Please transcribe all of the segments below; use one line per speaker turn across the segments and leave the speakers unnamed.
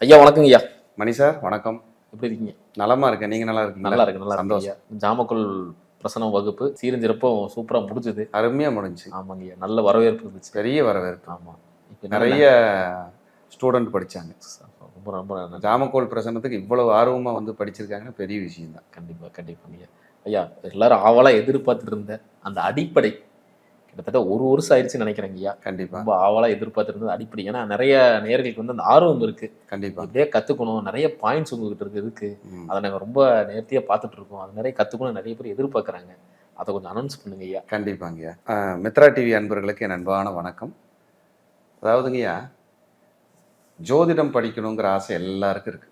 ஐயா வணக்கங்க ஐயா.
மணி சார் வணக்கம்.
எப்படி இருக்கீங்க?
நலமா இருக்கேன். நீங்க நல்லா இருக்கீங்களா?
நல்லா இருக்கு நல்லா இருக்கு ஐயா.
சந்தோஷம்.
ஜாமக்கோல் பிரசனம் வகுப்பு சீரஞ்சிறப்பும் சூப்பரா முடிஞ்சது.
அருமையா முடிஞ்சு.
ஆமாங்க ஐயா, நல்ல வரவேற்பு இருந்துச்சு.
பெரிய வரவேற்பு.
ஆமா, இப்போ
நிறைய ஸ்டூடெண்ட் படிச்சாங்க.
ரொம்ப ரொம்ப நன்றி.
ஜாமக்கோல் பிரசன்னத்துக்கு இவ்வளவு ஆர்வமா வந்து படிச்சிருக்காங்கன்னு பெரிய விஷயம் தான்.
கண்டிப்பா கண்டிப்பாங்க ஐயா. ஐயா எல்லாரும் ஆவலா எதிர்பார்த்துட்டு இருந்த அந்த அடிப்படை கிட்டத்தட்ட ஒரு வருஷம் ஆயிடுச்சுன்னு நினைக்கிறேங்க ஐயா.
கண்டிப்பா
ரொம்ப ஆவலா எதிர்பார்த்துட்டு இருந்தது அடிப்படை. ஏன்னா நிறைய நேயர்களுக்கு வந்து அந்த ஆர்வம் இருக்கு,
கண்டிப்பா.
இப்படியே கத்துக்கணும், நிறைய பாயிண்ட்ஸ் உங்ககிட்ட இருக்கு.
ம்.
அதை நாங்கள் ரொம்ப நேர்த்தியா பார்த்துட்டு இருக்கோம். அது நிறைய கத்துக்கணும், நிறைய பேர் எதிர்பார்க்குறாங்க. அதை கொஞ்சம் அனௌன்ஸ் பண்ணுங்க ஐயா.
கண்டிப்பாங்கய்யா. மித்ரா டிவி அன்பர்களுக்கு என் அன்பான வணக்கம். அதாவதுங்கய்யா, ஜோதிடம் படிக்கணுங்கிற ஆசை எல்லாருக்கும் இருக்கு.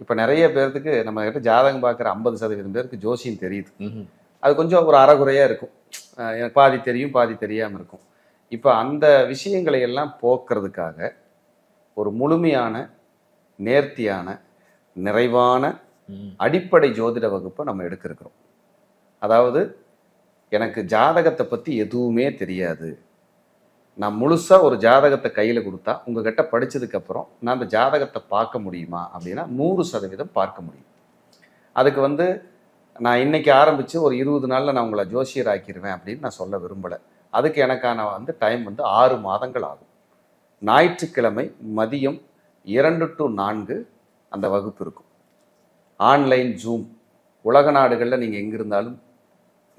இப்போ நிறைய பேர்த்துக்கு நம்ம கிட்ட ஜாதகம் பார்க்குற 50% பேருக்கு ஜோசியம் தெரியுது. அது கொஞ்சம் ஒரு அறகுறையா இருக்கும். எனக்கு பாதி தெரியும், பாதி தெரியாமல் இருக்கும். இப்போ அந்த விஷயங்களை எல்லாம் போக்குறதுக்காக ஒரு முழுமையான, நேர்த்தியான, நிறைவான அடிப்படை ஜோதிட வகுப்பை நம்ம எடுக்கிறோம். அதாவது எனக்கு ஜாதகத்தை பற்றி எதுவுமே தெரியாது, நான் முழுசாக ஒரு ஜாதகத்தை கையில் கொடுத்தா உங்ககிட்ட படித்ததுக்கப்புறம் நான் அந்த ஜாதகத்தை பார்க்க முடியுமா அப்படின்னா 100% பார்க்க முடியும். அதுக்கு வந்து நான் இன்னைக்கு ஆரம்பித்து ஒரு 20 நாளில் நான் உங்களை ஜோசியர் ஆக்கிடுவேன் அப்படின்னு நான் சொல்ல விரும்பலை. அதுக்கு எனக்கான டைம் 6 மாதங்கள் ஆகும். ஞாயிற்றுக்கிழமை மதியம் 2 to 4 அந்த வகுப்பு இருக்கும். ஆன்லைன் ஜூம், உலக நாடுகளில் நீங்கள் எங்கே இருந்தாலும்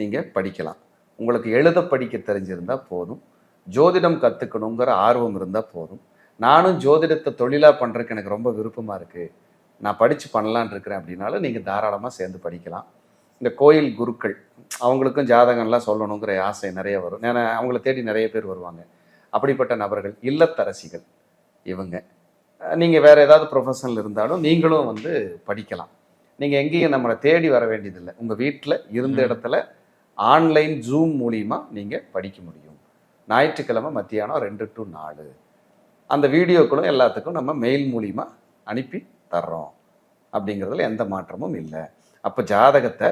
நீங்கள் படிக்கலாம். உங்களுக்கு எழுத படிக்க தெரிஞ்சிருந்தால் போதும், ஜோதிடம் கற்றுக்கணுங்கிற ஆர்வம் இருந்தால் போதும். நானும் ஜோதிடத்தை தொழிலாக பண்ணுறதுக்கு எனக்கு ரொம்ப விருப்பமாக இருக்குது, நான் படித்து பண்ணலான் இருக்கிறேன் அப்படின்னாலும் நீங்கள் தாராளமாக சேர்ந்து படிக்கலாம். இந்த கோயில் குருக்கள் அவங்களுக்கும் ஜாதகம்லாம் சொல்லணுங்கிற ஆசை நிறைய வரும். ஏன்னா அவங்கள தேடி நிறைய பேர் வருவாங்க. அப்படிப்பட்ட நபர்கள், இல்லத்தரசிகள், இவங்க நீங்கள் வேறு ஏதாவது ப்ரொஃபஷனல் இருந்தாலும் நீங்களும் வந்து படிக்கலாம். நீங்கள் எங்கேயும் நம்மளை தேடி வர வேண்டியதில்லை. உங்கள் வீட்டில் இருந்த இடத்துல ஆன்லைன் ஜூம் மூலிமா நீங்கள் படிக்க முடியும். ஞாயிற்றுக்கிழமை மத்தியானம் 2 to 4 அந்த வீடியோக்களும் எல்லாத்துக்கும் நம்ம மெயில் மூலிமா அனுப்பி தர்றோம். அப்படிங்கிறதுல எந்த மாற்றமும் இல்லை. அப்போ ஜாதகத்தை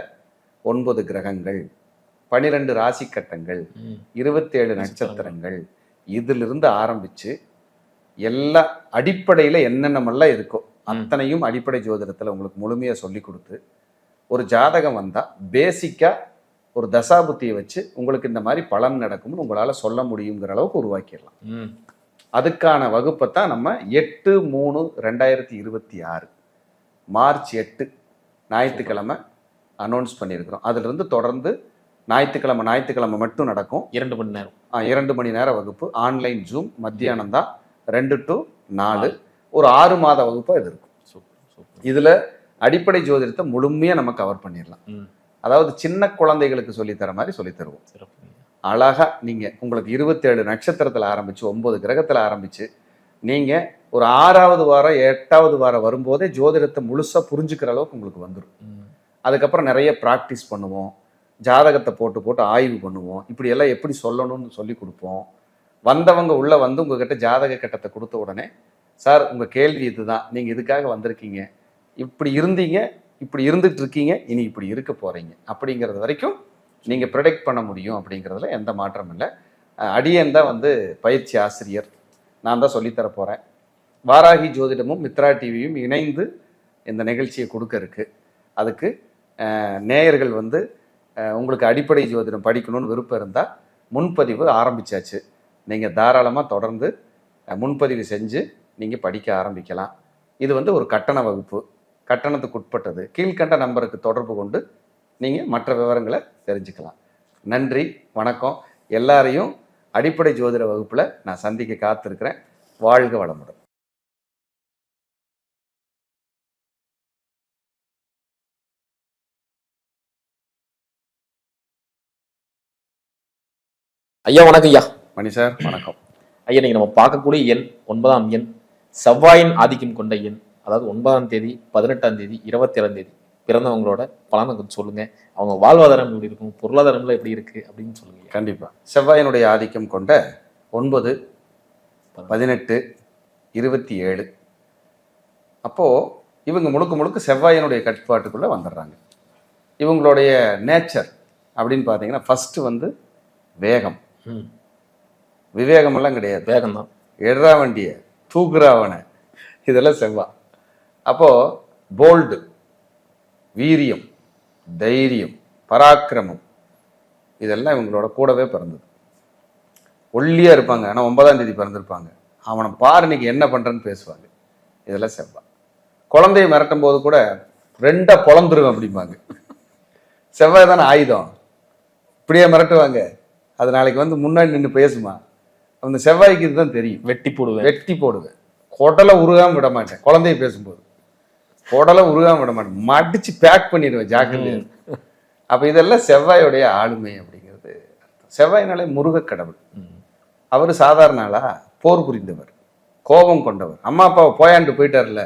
9 கிரகங்கள், 12 ராசி கட்டங்கள், 27 நட்சத்திரங்கள், இதிலிருந்து ஆரம்பித்து எல்லா அடிப்படையில் என்னென்னமெல்லாம் இருக்கோ அத்தனையும் அடிப்படை ஜோதிடத்தில் உங்களுக்கு முழுமையாக சொல்லி கொடுத்து, ஒரு ஜாதகம் வந்தால் பேசிக்காக ஒரு தசாபுத்தியை வச்சு உங்களுக்கு இந்த மாதிரி பலன் நடக்கும்னு உங்களால் சொல்ல முடியுங்கிற அளவுக்கு உருவாக்கிடலாம். அதுக்கான வகுப்பை தான் நம்ம 8/3/2026 மார்ச் 8 ஞாயிற்றுக்கிழமை அனௌன்ஸ் பண்ணியிருக்கிறோம். அதிலிருந்து தொடர்ந்து ஞாயிற்றுக்கிழமை மட்டும் நடக்கும்.
2 மணி நேரம்
2 மணி நேர வகுப்பு, ஆன்லைன் ஜூம், மத்தியானம் தான் 2 to 4 ஒரு 6 மாத வகுப்பாக இது இருக்கும். இதில் அடிப்படை ஜோதிடத்தை முழுமையாக நம்ம கவர் பண்ணிடலாம். அதாவது சின்ன குழந்தைகளுக்கு சொல்லித்தர மாதிரி சொல்லித்தருவோம். அழகா நீங்கள் உங்களுக்கு 27 நட்சத்திரத்தில் ஆரம்பித்து 9 கிரகத்தில் ஆரம்பித்து நீங்கள் ஒரு 6வது வாரம் 8வது வாரம் வரும்போதே ஜோதிடத்தை முழுசாக புரிஞ்சுக்கிற அளவுக்கு உங்களுக்கு வந்துடும். அதுக்கப்புறம் நிறைய ப்ராக்டிஸ் பண்ணுவோம், ஜாதகத்தை போட்டு ஆய்வு பண்ணுவோம், இப்படி எல்லாம் எப்படி சொல்லணும்னு சொல்லி கொடுப்போம். வந்தவங்க உள்ளே வந்து உங்ககிட்ட ஜாதக கட்டத்தை கொடுத்த உடனே, சார் உங்கள் கேள்வி இதுதான், நீங்கள் இதுக்காக வந்திருக்கீங்க, இப்படி இருந்தீங்க, இப்படி இருந்துட்டு இருக்கீங்க, இனி இப்படி இருக்க போகிறீங்க அப்படிங்கிறது வரைக்கும் நீங்கள் ப்ரெடிக்ட் பண்ண முடியும். அப்படிங்கிறதுல எந்த மாற்றம் இல்லை. அடியேன் தான் வந்து பயிற்சி ஆசிரியர், நான் தான் சொல்லித்தர போகிறேன். வாராகி ஜோதிடமும் மித்ரா டிவியும் இணைந்து இந்த நிகழ்ச்சியை கொடுக்க இருக்கு. அதுக்கு நேயர்கள் வந்து உங்களுக்கு அடிப்படை ஜோதிடம் படிக்கணும்னு விருப்பம் இருந்தால் முன்பதிவு ஆரம்பித்தாச்சு. நீங்கள் தாராளமாக தொடர்ந்து முன்பதிவு செஞ்சு நீங்கள் படிக்க ஆரம்பிக்கலாம். இது வந்து ஒரு கட்டண வகுப்பு, கட்டணத்துக்கு உட்பட்டது. கீழ்கண்ட நம்பருக்கு தொடர்பு கொண்டு நீங்கள் மற்ற விவரங்களை தெரிஞ்சுக்கலாம். நன்றி, வணக்கம். எல்லாரையும் அடிப்படை ஜோதிட வகுப்பில் நான் சந்திக்க காத்திருக்கிறேன். வாழ்க வளமுடன்.
ஐயா வணக்கம் ஐயா.
மணி சார் வணக்கம்.
ஐயா, நீங்கள் நம்ம பார்க்கக்கூடிய எண் 9ஆம் எண், செவ்வாயின் ஆதிக்கம் கொண்ட எண். அதாவது 9ஆம் தேதி, 18ஆம் தேதி, 27ஆம் தேதி பிறந்தவங்களோட பலனை கொஞ்சம் சொல்லுங்க. அவங்க வாழ்வாதாரம் எப்படி இருக்கும், பொருளாதாரம்ல எப்படி இருக்கு அப்படின்னு சொல்லுங்க.
கண்டிப்பாக. செவ்வாயினுடைய ஆதிக்கம் கொண்ட 9, 18, 27 அப்போது இவங்க முழுக்க செவ்வாயினுடைய கட்டுப்பாட்டுக்குள்ளே வந்துடுறாங்க. இவங்களுடைய நேச்சர் அப்படின்னு பார்த்தீங்கன்னா ஃபஸ்ட்டு வந்து வேகம், விவேகமெல்லாம் கிடையாது.
வேகம் தான்.
எடுறா வண்டியை தூக்குறாவனை, இதெல்லாம் செவ்வாய். அப்போ போல்டு, வீரியம், தைரியம், பராக்கிரமம் இதெல்லாம் இவங்களோட கூடவே பிறந்தது. ஒல்லியா இருப்பாங்க, ஆனா 9ஆம் தேதி பிறந்திருப்பாங்க. அவனை பாரு இன்னைக்கு என்ன பண்றேன்னு பேசுவாங்க. இதெல்லாம் செவ்வாய். குழந்தைய மிரட்டும் போது கூட 2 பொழந்துருவேன் அப்படிம்பாங்க. செவ்வாய் தானே ஆயுதம். இப்படியே மிரட்டுவாங்க. அது நாளைக்கு வந்து முன்னாடி நின்று பேசுமா. அந்த செவ்வாய்க்கு இதுதான் தெரியும். வெட்டி போடுவேன். குடலை உருகாம விட மாட்டேன். குழந்தைய பேசும்போது குடலை உருகாம விட மாட்டேன். மடிச்சு பேக் பண்ணிடுவேன் ஜாக்கிரதை. அப்ப இதெல்லாம் செவ்வாயோடைய ஆளுமை அப்படிங்கிறது. செவ்வாய்னாலே முருகக் கடவுள். அவர் சாதாரண ஆளா? போர் புரிந்தவர், கோபம் கொண்டவர். அம்மா அப்பாவை போயாண்டு போயிட்டார்ல,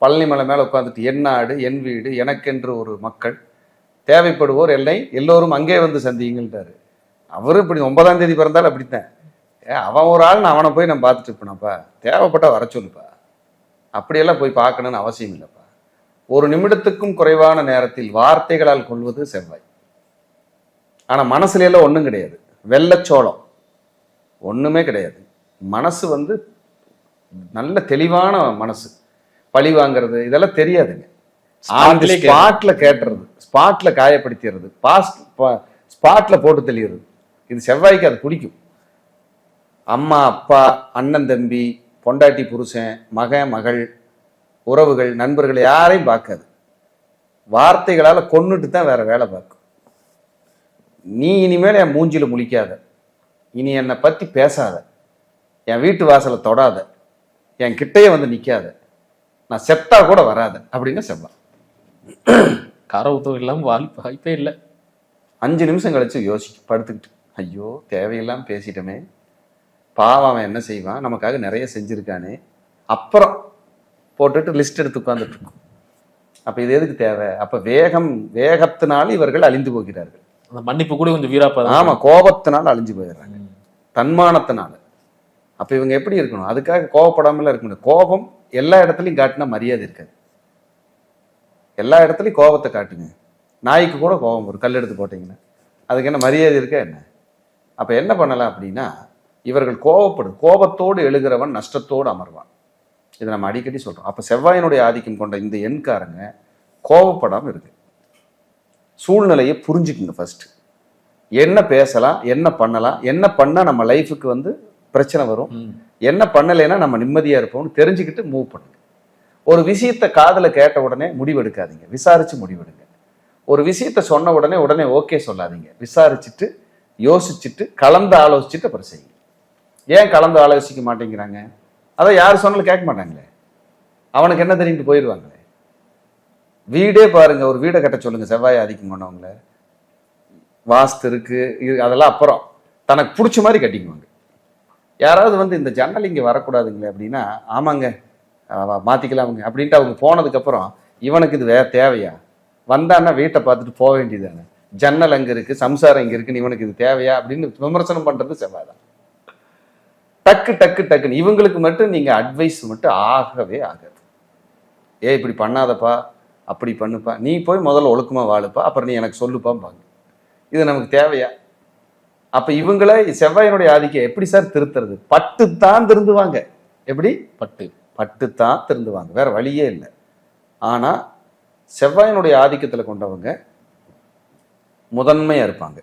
பழனி மலை மேல உட்காந்துட்டு என் நாடு என் வீடு எனக்கென்று ஒரு மக்கள் தேவைப்படுவோர் எல்லை எல்லோரும் அங்கே வந்து சந்திங்கள்ட்டாரு. அவரும் இப்படி 9ஆம் தேதி பிறந்தாலும் அப்படித்தான். அவன் ஒரு ஆள், நான் அவனை போய் நான் பார்த்துட்டு இருப்பேனப்பா, தேவைப்பட்டா வர சொல்லுப்பா, அப்படியெல்லாம் போய் பார்க்கணும்னு அவசியம் இல்லைப்பா. ஒரு நிமிடத்துக்கும் குறைவான நேரத்தில் வார்த்தைகளால் கொள்வது செவ்வாய். ஆனா மனசுல எல்லாம் ஒண்ணும் கிடையாது. வெள்ளச்சோளம் ஒண்ணுமே கிடையாது. மனசு வந்து நல்ல தெளிவான மனசு. பழி வாங்குறது இதெல்லாம் தெரியாதுங்க. ஸ்பாட்ல கேட்டுறது, ஸ்பாட்ல காயப்படுத்திடுறது, ஸ்பாட்ல போட்டு தெளிகிறது. இது செவ்வாய்க்கு அது பிடிக்கும். அம்மா அப்பா அண்ணன் தம்பி பொண்டாட்டி புருஷன் மகன் மகள் உறவுகள் நண்பர்கள் யாரையும் பார்க்காது. வார்த்தைகளால கொன்னுட்டு தான் வேற வேலை பார்க்கும். நீ இனிமேல் என் மூஞ்சில முழிக்காத, இனி என்னை பத்தி பேசாத, என் வீட்டு வாசலை தொடாத, என் கிட்டையே வந்து நிக்காத, நான் செத்தா கூட வராத அப்படின்னு செவ்வாய்.
கரவுத்தம் இல்லாம வாய்ப்பே இல்லை.
5 நிமிஷம் கழிச்சு யோசிக்கும் படுத்துக்கிட்டு, ஐயோ தேவையில்லாம பேசிட்டோமே, பாவம் அவன் என்ன செய்வான், நமக்காக நிறைய செஞ்சிருக்கானே, அப்புறம் போட்டுட்டு லிஸ்ட் எடுத்து உட்கார்ந்துட்டு இருக்கும். அப்ப இது எதுக்கு தேவை? அப்ப வேகத்தினால் இவர்கள் அழிந்து போகிறார்கள்.
அந்த மன்னிப்பு கூட கொஞ்சம் வீராப்பா.
ஆமா, கோபத்தினால் அழிஞ்சு போயிடுறாங்க, தன்மானத்தினால. அப்ப இவங்க எப்படி இருக்கணும்? அதுக்காக கோபப்படாமல இருக்க முடியும். கோபம் எல்லா இடத்துலையும் காட்டினா மரியாதை இருக்காது. எல்லா இடத்துலையும் கோபத்தை காட்டுங்க. நாய்க்கு கூட கோபம் வரும், கல் எடுத்து போட்டீங்கன்னா. அதுக்கு என்ன மரியாதை இருக்கா என்ன? அப்ப என்ன பண்ணலாம் அப்படின்னா, இவர்கள் கோபத்தோடு எழுகிறவன் நஷ்டத்தோடு அமர்வான். இதை நம்ம அடிக்கடி சொல்றோம். அப்ப செவ்வாயினுடைய ஆதிக்கம் கொண்ட இந்த எண்காரங்க கோபப்படாம இருக்கு. சூழ்நிலையை புரிஞ்சுக்குங்க. ஃபர்ஸ்ட் என்ன பேசலாம், என்ன பண்ணலாம், என்ன பண்ணா நம்ம லைஃபுக்கு வந்து பிரச்சனை வரும், என்ன பண்ணலைன்னா நம்ம நிம்மதியா இருப்போம்னு தெரிஞ்சுக்கிட்டு மூவ் பண்ணுங்க. ஒரு விஷயத்தை காதுல கேட்ட உடனே முடிவெடுக்காதீங்க, விசாரிச்சு முடிவெடுங்க. ஒரு விஷயத்த சொன்ன உடனே ஓகே சொல்லாதீங்க, விசாரிச்சுட்டு யோசிச்சுட்டு கலந்து ஆலோசிச்சுட்டு அப்புறம் செய்யுங்க. ஏன் கலந்து ஆலோசிக்க மாட்டேங்கிறாங்க? அதை யார் சொன்னாலும் கேட்க மாட்டாங்களே, அவனுக்கு என்ன தெரியும்ட்டு போயிடுவாங்களே. வீடே பாருங்க, ஒரு வீடை கட்ட சொல்லுங்க செவ்வாய் ஆதிக்கம் கொண்டவங்கள, வாஸ்து இருக்கு அதெல்லாம் அப்புறம் தனக்கு பிடிச்ச மாதிரி கட்டிக்குவாங்க. யாராவது வந்து இந்த ஜன்னல் இங்கே வரக்கூடாதுங்களே அப்படின்னா, ஆமாங்க மாத்திக்கலாமுங்க அப்படின்ட்டு அவங்க போனதுக்கு அப்புறம் இவனுக்கு இது தேவையா? வந்தான்னா வீட்டை பார்த்துட்டு போக வேண்டியதானே, ஜன்னல் அங்க இருக்கு, சம்சாரம் இங்க இருக்குன்னு இவனுக்கு இது தேவையா அப்படின்னு விமர்சனம் பண்றது செவ்வாய் தான். டக்குன்னு இவங்களுக்கு மட்டும் நீங்க அட்வைஸ் மட்டும் ஆகவே ஆகாது. இப்படி பண்ணாதப்பா, அப்படி பண்ணுப்பா, நீ போய் முதல்ல ஒழுக்கமா வாழுப்பா, அப்புறம் நீ எனக்கு சொல்லுப்பாம்பாங்க. இது நமக்கு தேவையா? அப்ப இவங்கள செவ்வாயினுடைய ஆதிக்கம் எப்படி சார் திருத்துறது? பட்டுத்தான் திருந்துவாங்க. எப்படி? பட்டுத்தான் திருந்துவாங்க, வேற வழியே இல்லை. ஆனா செவ்வாயினுடைய ஆதிக்கத்துல கொண்டவங்க முதன்மையா இருப்பாங்க.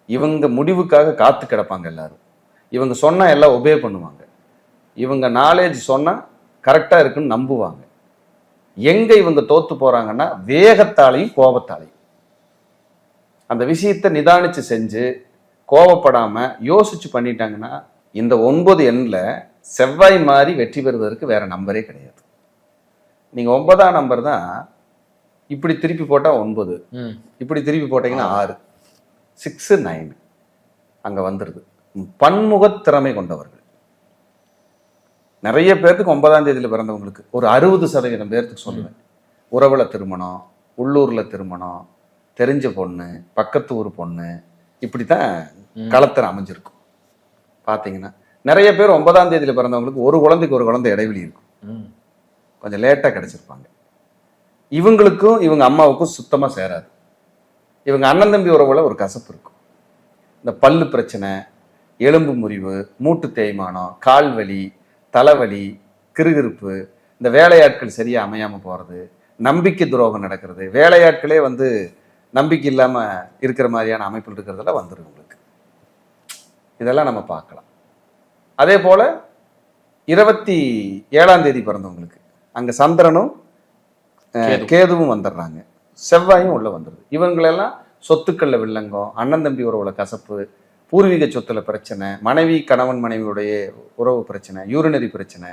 இவங்க முடிவுக்காக காத்து கிடப்பாங்க. எல்லாரும் இவங்க சொன்னா எல்லாம் ஒபே பண்ணுவாங்க. இவங்க நாலேஜ் சொன்னா கரெக்டா இருக்குன்னு நம்புவாங்க. எங்க இவங்க தோத்து போறாங்கன்னா வேகத்தாலையும் கோபத்தாலையும். அந்த விஷயத்தை நிதானிச்சு செஞ்சு கோபப்படாம யோசிச்சு பண்ணிட்டாங்கன்னா இந்த 9 எண்ல செவ்வாய் மாதிரி வெற்றி பெறுவதற்கு வேற நம்பரே கிடையாது. நீங்க 9ஆம் நம்பர் தான். இப்படி திருப்பி போட்டா 9, இப்படி திருப்பி போட்டீங்கன்னா 6, 6, 9 அங்க வந்துருது. பன்முக திறமை கொண்டவர்கள் நிறைய பேர்த்துக்கு 9ஆம் தேதியில பிறந்தவங்களுக்கு ஒரு 60% பேர்த்துக்கு சொல்லுவேன். உறவுல திருமணம், உள்ளூர்ல திருமணம், தெரிஞ்ச பொண்ணு, பக்கத்து ஊர் பொண்ணு, இப்படித்தான் களத்தில் அமைஞ்சிருக்கும். பாத்தீங்கன்னா நிறைய பேர் 9ஆம் தேதியில பிறந்தவங்களுக்கு ஒரு குழந்தைக்கு ஒரு குழந்தை இடைவெளி இருக்கும், கொஞ்சம் லேட்டா கிடைச்சிருப்பாங்க. இவங்களுக்கும் இவங்க அம்மாவுக்கும் சுத்தமா சேராது. இவங்க அண்ணன் தம்பி உறவுல ஒரு கசப்பு இருக்கும். இந்த பல்லு பிரச்சனை, எலும்பு முறிவு, மூட்டு தேய்மானம், கால் வலி, தலைவலி, கிறுகிறுப்பு, இந்த வேலையாட்கள் சரியா அமையாம போறது, நம்பிக்கை துரோகம் நடக்கிறது, வேலையாட்களே வந்து நம்பிக்கை இல்லாம இருக்கிற மாதிரியான அமைப்பில் இருக்கிறதெல்லாம் வந்துடும் உங்களுக்கு. இதெல்லாம் நம்ம பார்க்கலாம். அதே போல 27ஆம் தேதி பிறந்தவங்களுக்கு அங்க சந்திரனும் கேதுவும் வந்துடுறாங்க, செவ்வாயும் உள்ள வந்துடுது. இவங்களெல்லாம் சொத்துக்கள்ல வில்லங்கம், அண்ணன் தம்பி உறவுல கசப்பு, பூர்வீக சொத்துல பிரச்சனை, மனைவி கணவன் மனைவியுடைய உறவு பிரச்சனை, யூரினரி பிரச்சனை,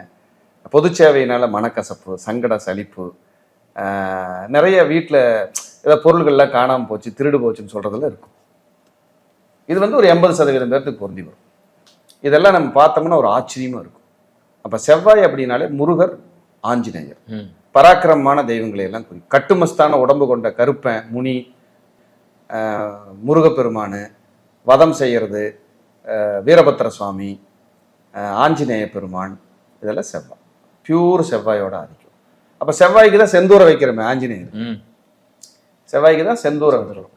பொது சேவையினால மனக்கசப்பு, சங்கட சலிப்பு, நிறைய வீட்டில் ஏதாவது பொருள்கள்லாம் காணாமல் போச்சு, திருடு போச்சுன்னு சொல்றதுல இருக்கும். இது வந்து ஒரு 80% பேர்த்துக்கு பொருந்தி வரும். இதெல்லாம் நம்ம பார்த்தோம்னா ஒரு ஆச்சரியமா இருக்கும். அப்ப செவ்வாய் அப்படின்னாலே முருகர், ஆஞ்சநேயர், பராக்கிரமமான தெய்வங்களை எல்லாம் குறிக்கும். கட்டுமஸ்தான உடம்பு கொண்ட கருப்பன், முனி, முருகப்பெருமானு, வதம் செய்யறது, வீரபத்திர சுவாமி, ஆஞ்சநேய பெருமான், இதெல்லாம் செவ்வாய், பியூர் செவ்வாயோட ஆதிக்கம். அப்ப செவ்வாய்க்கு தான் செந்தூர வைக்கிறோமே ஆஞ்சநேயர், செவ்வாய்க்கு தான் செந்தூர வைக்கிறோம்.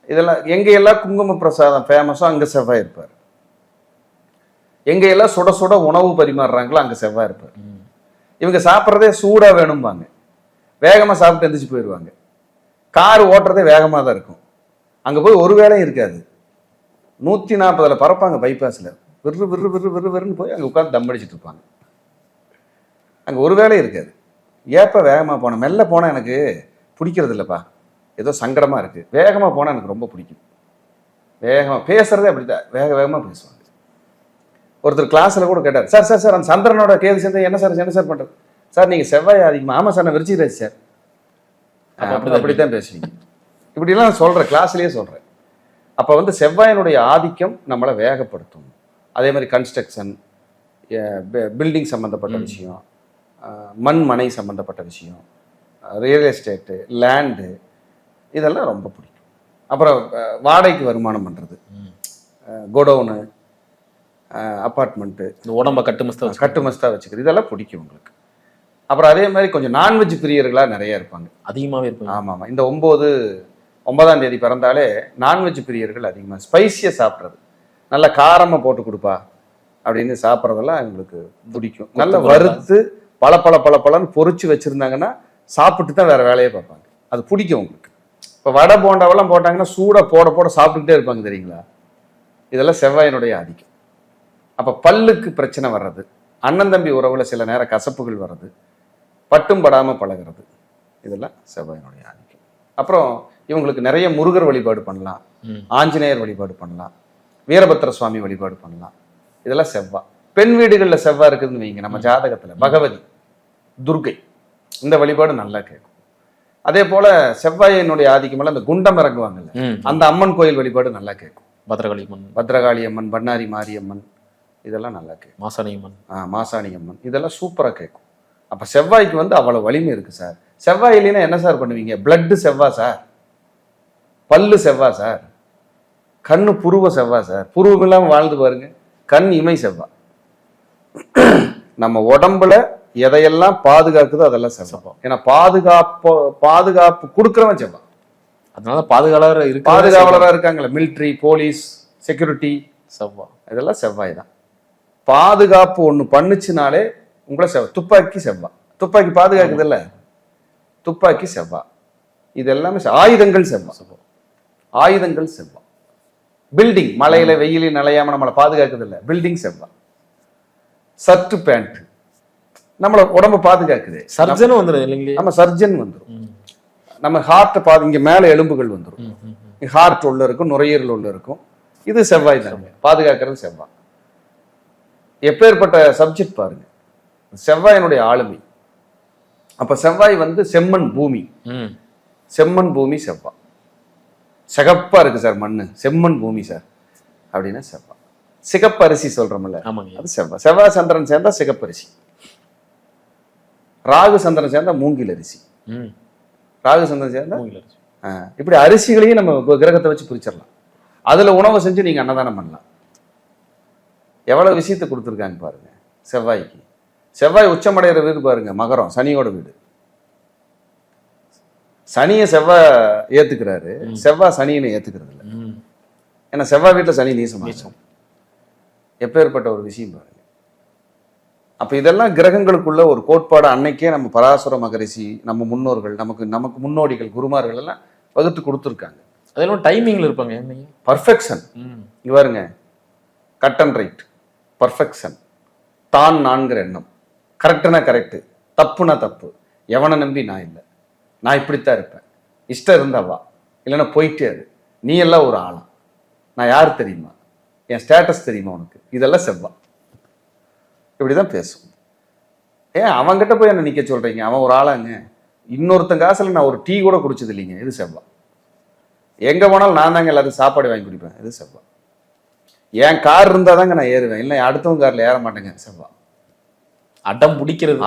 இதெல்லாம் எங்க எல்லாம் குங்கும பிரசாதம் ஃபேமஸோ அங்க செவ்வாய் இருப்பார். எங்க எல்லாம் சுட சுட உணவு பரிமாறுறாங்களோ அங்க செவ்வாய் இருப்பார். இவங்க சாப்பிட்றதே சூடா வேணும்பாங்க, வேகமா சாப்பிட்டு எந்திரிச்சு போயிடுவாங்க. கார் ஓட்டுறதே வேகமா தான் இருக்கும். அங்க போய் ஒரு வேலையும் இருக்காது. 140ல் பறப்பாங்க பைபாஸ்ல, விறு விறு விறு விறு விறுன்னு போய் அங்க உட்காந்து தம் அடிச்சுட்டு இருப்பாங்க. அங்க ஒரு வேலையும் இருக்காது. ஏப்ப வேகமா போன, மெல்ல போனா எனக்கு பிடிக்கிறது இல்லப்பா, ஏதோ சங்கடமா இருக்கு, வேகமா போனா எனக்கு ரொம்ப பிடிக்கும். வேகமா பேசுறதே அப்படித்தான், வேக வேகமா பேசுவாங்க. ஒருத்தர் கிளாஸ்ல கூட கேட்டார், சார் சார் சார் அந்த சந்திரனோட கேது சேர்ந்து என்ன சார் பண்றது சார், நீங்க செவ்வாய் அதிகமா? ஆமா சார், நான் விருச்சிகராசி சார். அப்படித்தான் பேசுவீங்க. இப்படிலாம் நான் சொல்றேன், கிளாஸ்லயே சொல்றேன். அப்ப வந்து செவ்வாயினுடைய ஆதிக்கம் நம்மளை வேகப்படுத்தும். அதே மாதிரி கன்ஸ்ட்ரக்ஷன், பில்டிங் சம்பந்தப்பட்ட விஷயம், மண் மனை சம்பந்தப்பட்ட விஷயம், ரியல் எஸ்டேட்டு, லேண்டு, இதெல்லாம் ரொம்ப பிடிக்கும். அப்புறம் வாடகைக்கு வருமானம் பண்றது, கோடவுனு, அப்பார்ட்மெண்ட்டு,
உடம்ப கட்டுமஸ்தா
வச்சுக்கிறது, இதெல்லாம் பிடிக்கும் உங்களுக்கு. அப்புறம் அதே மாதிரி கொஞ்சம் நான்வெஜ் பிரியர்களா நிறைய இருப்பாங்க,
அதிகமாகவே இருப்பாங்க.
ஆமாம், இந்த 9ஆம் தேதி பிறந்தாலே நான்வெஜ் பிரியர்கள் அதிகமாக, ஸ்பைசியாக சாப்பிட்றது, நல்ல காரமாக போட்டு கொடுப்பா அப்படின்னு சாப்பிட்றதெல்லாம் எங்களுக்கு பிடிக்கும். நல்ல வறுத்து பல பொறிச்சு வச்சிருந்தாங்கன்னா சாப்பிட்டு தான் வேற வேலையே பார்ப்பாங்க. அது பிடிக்கும் உங்களுக்கு. இப்போ வடை போண்டாவெல்லாம் போட்டாங்கன்னா சூடாக போட சாப்பிட்டுக்கிட்டே இருப்பாங்க, தெரியுங்களா? இதெல்லாம் செவ்வாயினுடைய ஆதிக்கம். அப்போ பல்லுக்கு பிரச்சனை வர்றது, அண்ணன் தம்பி உறவுல சில நேரம் கசப்புகள் வர்றது, பட்டும் படாமல் பழகிறது, இதெல்லாம் செவ்வாயினுடைய ஆதிக்கம். அப்புறம் இவங்களுக்கு நிறைய முருகர் வழிபாடு பண்ணலாம், ஆஞ்சநேயர் வழிபாடு பண்ணலாம், வீரபத்திர சுவாமி வழிபாடு பண்ணலாம். இதெல்லாம் செவ்வாய். பெண் வீடுகளில் செவ்வாய் இருக்குதுன்னு வைங்க, நம்ம ஜாதகத்துல பகவதி, துர்கை, இந்த வழிபாடு நல்லா கேட்கும். அதே போல செவ்வாயினுடைய ஆதிக்கமெல்லாம் அந்த குண்டம் இறங்குவாங்கல்ல, அந்த அம்மன் கோயில் வழிபாடு நல்லா கேட்கும். பத்ரகாளி அம்மன், பண்ணாரி மாரியம்மன், இதெல்லாம் நல்லா கேட்கும். மாசாணி அம்மன், இதெல்லாம் சூப்பரா கேட்கும். அப்ப செவ்வாய்க்கு வந்து அவ்வளவு வலிமை இருக்கு சார். செவ்வாய் இல்லைன்னா என்ன சார் பண்ணுவீங்க? பிளட்டு செவ்வாய் சார், பல்லு செவ்வாய் சார், கண்ணு புருவ செவ்வாய் சார், புருவம் இல்லாம வாழ்ந்து பாருங்க, கண் இமை செவ்வாய். நம்ம உடம்புல எதையெல்லாம் பாதுகாக்குதோ அதெல்லாம் செவ்வாய். ஏன்னா பாதுகாப்பு கொடுக்குறவன் செவ்வாய்.
அதனால பாதுகாவலரா
இருக்காங்கல்ல, மிலிட்ரி, போலீஸ், செக்யூரிட்டி, செவ்வாய், இதெல்லாம் செவ்வாய் தான். பாதுகாப்பு ஒண்ணு பண்ணுச்சுனாலே உங்களை செவ்வாய். துப்பாக்கி பாதுகாக்குது இல்ல, துப்பாக்கி செவ்வாய். இது எல்லாமே ஆயுதங்கள் செவ்வாய். பில்டிங், மலையில வெயிலில் நிலையாம நம்மளை பாதுகாக்குது இல்ல, பில்டிங் செவ்வாய். சர்ட் பேண்ட் நம்மள உடம்ப பாதுகாக்குது,
சர்ஜன் வந்துடும் இல்லைங்களா?
நம்ம சர்ஜன் வந்துடும். நம்ம ஹார்ட்டை இங்க மேல எலும்புகள் வந்துடும், ஹார்ட் உள்ள இருக்கும், நுரையீரல் உள்ள இருக்கும். இது செவ்வாய் தான் பாதுகாக்கிறது செவ்வாய். எப்பேற்பட்ட சப்ஜெக்ட் பாருங்க, செவ்வாயினுடைய ஆளுமை. அப்ப செவ்வாய் வந்து செம்மண் பூமி, செவ்வாய். சிகப்பா இருக்கு சார் மண்ணு, செம்மண் பூமி சார் அப்படின்னா செவ்வாய். சிகப்பு அரிசி சொல்றோம்ல, அது செவ்வாய். செவ்வாய் சந்திரன் சேர்ந்தா சிகப்பு அரிசி, ராகு சந்திரன் சேர்ந்தா மூங்கில் அரிசி, ராகு சந்திரன் சேர்ந்தா இப்படி அரிசிகளையும் நம்ம கிரகத்தை வச்சு பிரிச்சிடலாம். அதுல உணவை செஞ்சு நீங்க அன்னதானம் பண்ணலாம். எவ்வளவு விஷயத்தை கொடுத்துருக்காங்க பாருங்க செவ்வாய்க்கு. செவ்வாய் உச்சமடைகிற வீடு பாருங்க மகரம், சனியோட வீடு. சனியை செவ்வாய் ஏத்துக்கிறாரு, செவ்வாய் சனியை ஏத்துக்கிறது இல்லை. ஏன்னா செவ்வாய் வீட்டுல சனி நீசம். எப்பேற்பட்ட ஒரு விஷயம் பாருங்க. அப்ப இதெல்லாம் கிரகங்களுக்குள்ள ஒரு கோட்பாடு அன்னைக்கே நம்ம பராசர மகரிஷி, நம்ம முன்னோர்கள், நமக்கு முன்னோடிகள், குருமார்கள் எல்லாம் வகுத்து கொடுத்துருக்காங்க.
அதெல்லாம் டைமிங்ல இருப்பாங்க நீங்க.
பர்ஃபெக்ஷன் இங்க பாருங்க, கட் அண்ட் ரைட், பர்ஃபெக்ஷன், தான் நான்கிற எண்ணம், கரெக்டுனா கரெக்டு, தப்புனா தப்பு, எவனை நம்பி நான் இல்லை, நான் இப்படித்தான் இருப்பேன், இஷ்டம் இருந்தாவா, இல்லைன்னா போயிட்டே அது, நீ எல்லாம் ஒரு ஆளா, நான் யார் தெரியுமா, என் ஸ்டேட்டஸ் தெரியுமா உனக்கு, இதெல்லாம் செவ்வா. இப்படிதான் பேசும். ஏன் அவன்கிட்ட போய் என்ன நிக்க சொல்றீங்க, அவன் ஒரு ஆளாங்க, இன்னொருத்தன் காசுல நான் ஒரு டீ கூட குடிச்சது இல்லைங்க, இது செவ்வா. எங்க போனாலும் நான் தாங்க எல்லாத்துக்கும் சாப்பாடு வாங்கி குடிப்பேன், இது செவ்வா. என் கார் இருந்தா தாங்க நான் ஏறுவேன், இல்லை அடுத்தவங்க கார்ல ஏற மாட்டேங்க, செவ்வா.
அடம் பிடிக்கிறது,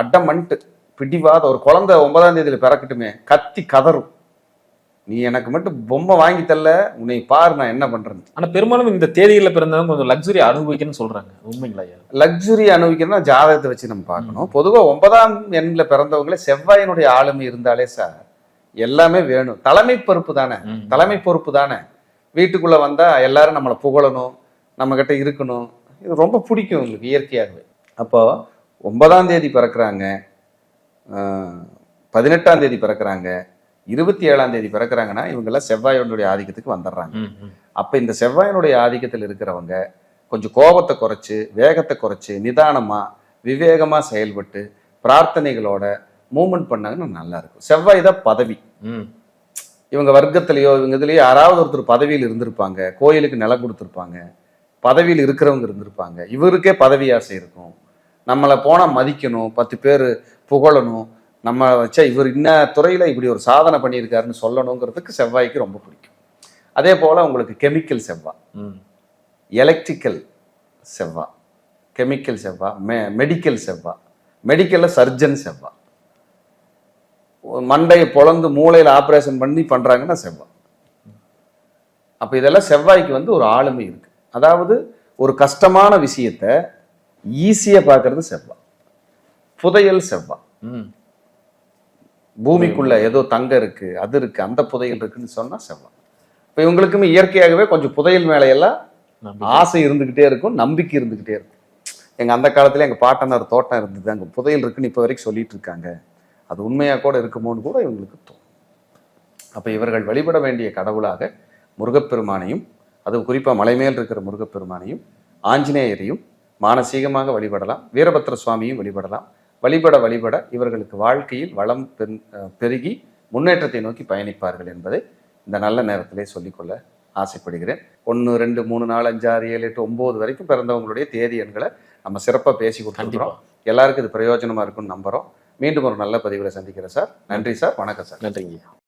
அடம் பண்ணிட்டு பிடிவாத ஒரு குழந்தை 9ஆம் தேதியில பிறக்கட்டுமே கத்தி கதறும், நீ எனக்கு மட்டும் பொம்மை வாங்கி தரல, உன்னை பாரு நான் என்ன பண்றேன்னு.
ஆனா பெரும்பாலும் இந்த தேதியில பிறந்தவங்க கொஞ்சம் லக்ஸுரி அனுபவிக்கணும்னு சொல்றாங்க, உண்மைங்களா ஐயா?
லக்ஸுரி அனுபவிக்கணும்னா ஜாதகத்தை வச்சு நம்ம பார்க்கணும். பொதுவா 9ஆம் எண்ணில் பிறந்தவங்களே செவ்வாயினுடைய ஆளுமை இருந்தாலே சார் எல்லாமே வேணும். தலைமை பொறுப்பு தானே. வீட்டுக்குள்ள வந்தா எல்லாரும் நம்மளை புகழணும், நம்ம கிட்ட இருக்கணும், இது ரொம்ப பிடிக்கும் உங்களுக்கு இயற்கையாகவே. அப்போ 9ஆம் தேதி பிறக்கிறாங்க, 18ஆம் தேதி பிறக்கிறாங்க, 27ஆம் தேதி பிறக்கிறாங்கன்னா இவங்கெல்லாம் செவ்வாயினுடைய ஆதிக்கத்துக்கு வந்துடுறாங்க. அப்ப இந்த செவ்வாயினுடைய ஆதிக்கத்தில் இருக்கிறவங்க கொஞ்சம் கோபத்தை குறைச்சு, வேகத்தை குறைச்சு, நிதானமா விவேகமா செயல்பட்டு பிரார்த்தனைகளோட மூவ்மெண்ட் பண்ணாங்கன்னா நல்லா இருக்கும். செவ்வாய் தான் பதவி. இவங்க வர்க்கத்திலேயோ இவங்க இதுலயோ யாராவது ஒருத்தர் பதவியில் இருந்திருப்பாங்க, கோயிலுக்கு நிலம் கொடுத்துருப்பாங்க, பதவியில் இருக்கிறவங்க இருந்திருப்பாங்க, இவருக்கே பதவி ஆசை இருக்கும், நம்மளை போனா மதிக்கணும், 10 பேர் புகழணும், நம்ம வச்சா இவர் இன்ன துறையில இப்படி ஒரு சாதனை பண்ணியிருக்காருன்னு சொல்லணுங்கிறதுக்கு செவ்வாய்க்கு ரொம்ப பிடிக்கும். அதே போல உங்களுக்கு கெமிக்கல் செவ்வா, எலக்ட்ரிக்கல் செவ்வா, கெமிக்கல் செவ்வா, மெடிக்கல் செவ்வா, மெடிக்கல்ல சர்ஜன் செவ்வா, மண்டையை பொளந்து மூளையில ஆப்ரேஷன் பண்ணி பண்றாங்கன்னா செவ்வா. அப்ப இதெல்லாம் செவ்வாய்க்கு வந்து ஒரு ஆளுமை இருக்கு. அதாவது ஒரு கஷ்டமான விஷயத்த ஈஸியா பார்க்கறது செவ்வா. புதையல் செவ்வா, பூமிக்குள்ள ஏதோ தங்கம் இருக்கு, அது இருக்கு, அந்த புதையல் இருக்குன்னு சொன்னா செவ்வா. இப்ப இவங்களுக்குமே இயற்கையாகவே கொஞ்சம் புதையல் மேல எல்லாம் ஆசை இருந்துகிட்டே இருக்கும், நம்பிக்கை இருந்துகிட்டே இருக்கும். எங்க அந்த காலத்துல எங்க பாட்டனார் தோட்டம் இருந்தது, அங்க புதையல் இருக்குன்னு இப்ப வரைக்கும் சொல்லிட்டு இருக்காங்க, அது உண்மையா கூட இருக்குமோன்னு கூட இவங்களுக்கு தோணும். அப்ப இவர்கள் வழிபட வேண்டிய கடவுளாக முருகப்பெருமானையும், அது குறிப்பா மலைமேல் இருக்கிற முருகப்பெருமானையும் ஆஞ்சநேயரையும் மானசீகமாக வழிபடலாம், வீரபத்ர சுவாமியும் வழிபடலாம். வழிபட இவர்களுக்கு வாழ்க்கையில் வளம் பெருகி முன்னேற்றத்தை நோக்கி பயணிப்பார்கள் என்பதை இந்த நல்ல நேரத்திலே சொல்லிக்கொள்ள ஆசைப்படுகிறேன். 1, 2, 3, 4, 5, 6, 7, 8, 9 வரைக்கும் பிறந்தவங்களுடைய தேதி எண்களை நம்ம சிறப்பாக பேசி கொடுத்துருக்கிறோம். எல்லாருக்கும் இது பிரயோஜனமா இருக்குன்னு நம்புறோம். மீண்டும் ஒரு நல்ல பதிவில் சந்திக்கிறேன் சார். நன்றி சார், வணக்கம் சார்.
நன்றிங்க.